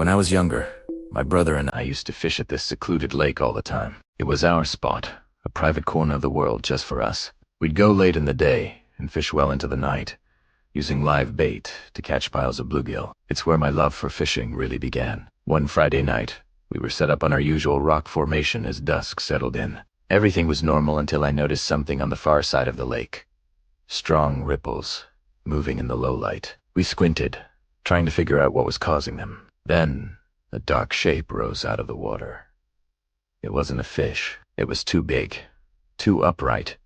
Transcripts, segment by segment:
When I was younger, my brother and I used to fish at this secluded lake all the time. It was our spot, a private corner of the world just for us. We'd go late in the day and fish well into the night, using live bait to catch piles of bluegill. It's where my love for fishing really began. One Friday night, we were set up on our usual rock formation as dusk settled in. Everything was normal until I noticed something on the far side of the lake. Strong ripples, moving in the low light. We squinted, trying to figure out what was causing them. Then, a dark shape rose out of the water. It wasn't a fish. It was too big, too upright.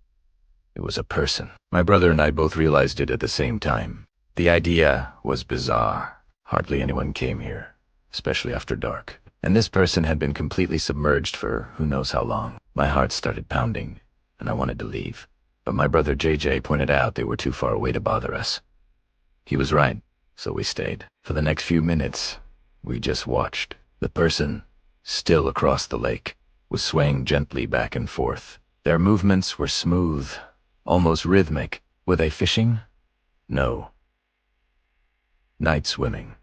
It was a person. My brother and I both realized it at the same time. The idea was bizarre. Hardly anyone came here, especially after dark. And this person had been completely submerged for who knows how long. My heart started pounding, and I wanted to leave. But my brother JJ pointed out they were too far away to bother us. He was right, so we stayed. For the next few minutes, we just watched. The person, still across the lake, was swaying gently back and forth. Their movements were smooth, almost rhythmic. Were they fishing? No. Night swimming.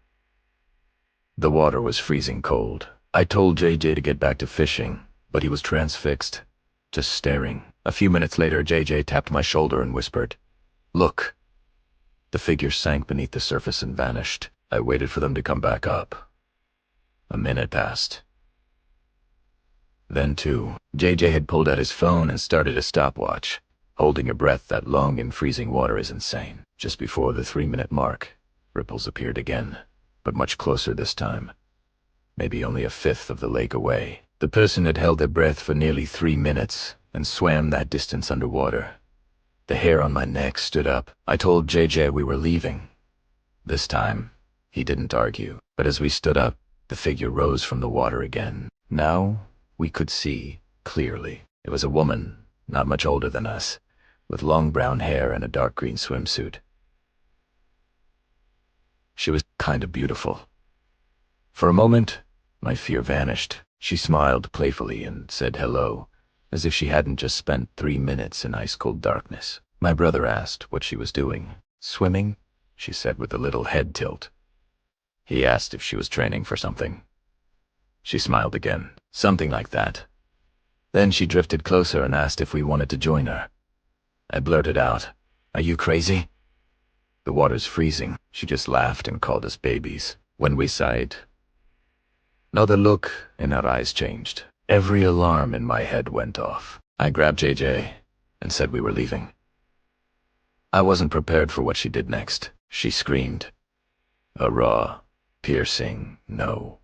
The water was freezing cold. I told JJ to get back to fishing, but he was transfixed, just staring. A few minutes later, JJ tapped my shoulder and whispered, "Look." The figure sank beneath the surface and vanished. I waited for them to come back up. A minute passed. Then two. JJ had pulled out his phone and started a stopwatch. Holding your breath that long in freezing water is insane. Just before the 3-minute mark, ripples appeared again, but much closer this time. Maybe only a fifth of the lake away. The person had held their breath for nearly 3 minutes and swam that distance underwater. The hair on my neck stood up. I told JJ we were leaving. This time, he didn't argue, but as we stood up, the figure rose from the water again. Now, we could see clearly. It was a woman, not much older than us, with long brown hair and a dark green swimsuit. She was kind of beautiful. For a moment, my fear vanished. She smiled playfully and said hello, as if she hadn't just spent 3 minutes in ice-cold darkness. My brother asked what she was doing. "Swimming?" she said with a little head tilt. He asked if she was training for something. She smiled again. "Something like that." Then she drifted closer and asked if we wanted to join her. I blurted out, "Are you crazy?" "The water's freezing." She just laughed and called us babies. When we sighed, now the look in her eyes changed. Every alarm in my head went off. I grabbed JJ and said we were leaving. I wasn't prepared for what she did next. She screamed. A raw, piercing no.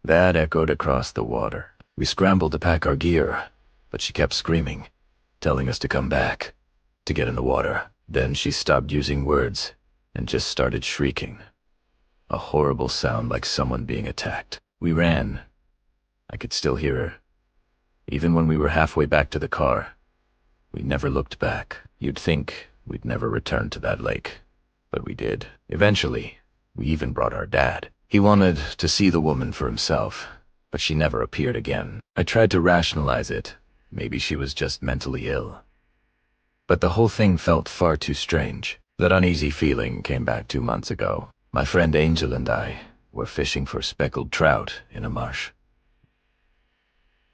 That echoed across the water. We scrambled to pack our gear, but she kept screaming, telling us to come back, to get in the water. Then she stopped using words and just started shrieking. A horrible sound like someone being attacked. We ran. I could still hear her. Even when we were halfway back to the car, we never looked back. You'd think we'd never return to that lake, but we did. Eventually, we even brought our dad. He wanted to see the woman for himself, but she never appeared again. I tried to rationalize it. Maybe she was just mentally ill. But the whole thing felt far too strange. That uneasy feeling came back 2 months ago. My friend Angel and I were fishing for speckled trout in a marsh.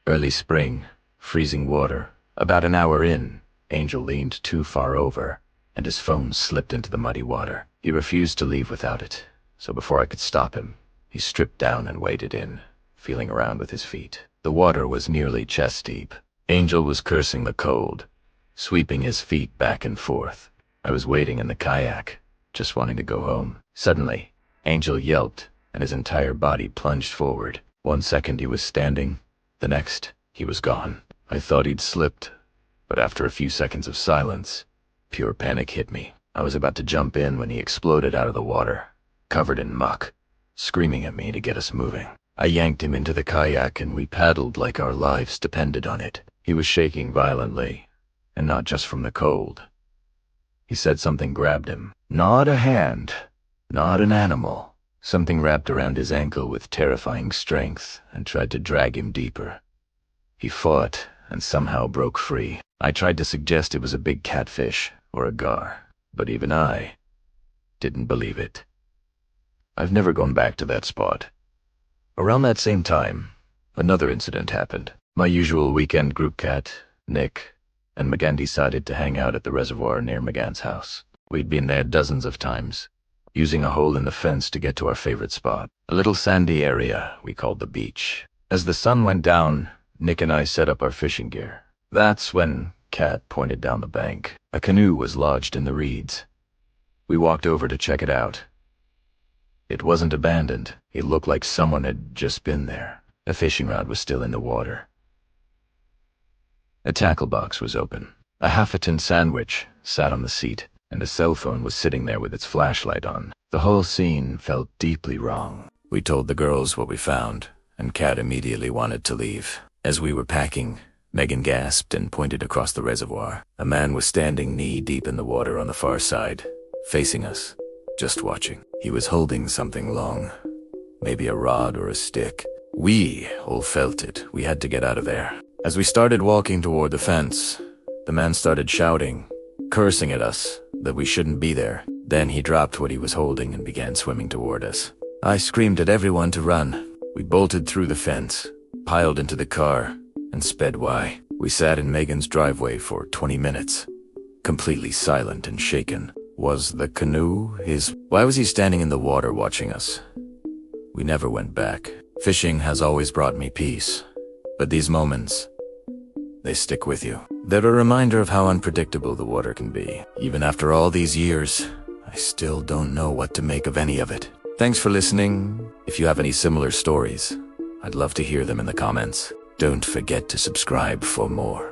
Early spring, freezing water. About an hour in, Angel leaned too far over, and his phone slipped into the muddy water. He refused to leave without it, so before I could stop him, he stripped down and waded in, feeling around with his feet. The water was nearly chest deep. Angel was cursing the cold, sweeping his feet back and forth. I was waiting in the kayak, just wanting to go home. Suddenly, Angel yelped, and his entire body plunged forward. 1 second he was standing, the next, he was gone. I thought he'd slipped, but after a few seconds of silence, pure panic hit me. I was about to jump in when he exploded out of the water, covered in muck, screaming at me to get us moving. I yanked him into the kayak and we paddled like our lives depended on it. He was shaking violently, and not just from the cold. He said something grabbed him. Not a hand, not an animal. Something wrapped around his ankle with terrifying strength and tried to drag him deeper. He fought and somehow broke free. I tried to suggest it was a big catfish or a gar, but even I didn't believe it. I've never gone back to that spot. Around that same time, another incident happened. My usual weekend group cat, Nick, and McGann decided to hang out at the reservoir near McGann's house. We'd been there dozens of times, using a hole in the fence to get to our favorite spot, a little sandy area we called the beach. As the sun went down, Nick and I set up our fishing gear. That's when Cat pointed down the bank. A canoe was lodged in the reeds. We walked over to check it out. It wasn't abandoned. It looked like someone had just been there. A fishing rod was still in the water. A tackle box was open. A half-a-tin sandwich sat on the seat, and a cell phone was sitting there with its flashlight on. The whole scene felt deeply wrong. We told the girls what we found, and Kat immediately wanted to leave. As we were packing, Megan gasped and pointed across the reservoir. A man was standing knee-deep in the water on the far side, facing us, just watching. He was holding something long, maybe a rod or a stick. We all felt it. We had to get out of there. As we started walking toward the fence, the man started shouting, cursing at us that we shouldn't be there. Then he dropped what he was holding and began swimming toward us. I screamed at everyone to run. We bolted through the fence, piled into the car, and sped away. We sat in Megan's driveway for 20 minutes, completely silent and shaken. Was the canoe his? Why was he standing in the water watching us? We never went back. Fishing has always brought me peace, but these moments, they stick with you. They're a reminder of how unpredictable the water can be. Even after all these years, I still don't know what to make of any of it. Thanks for listening. If you have any similar stories, I'd love to hear them in the comments. Don't forget to subscribe for more.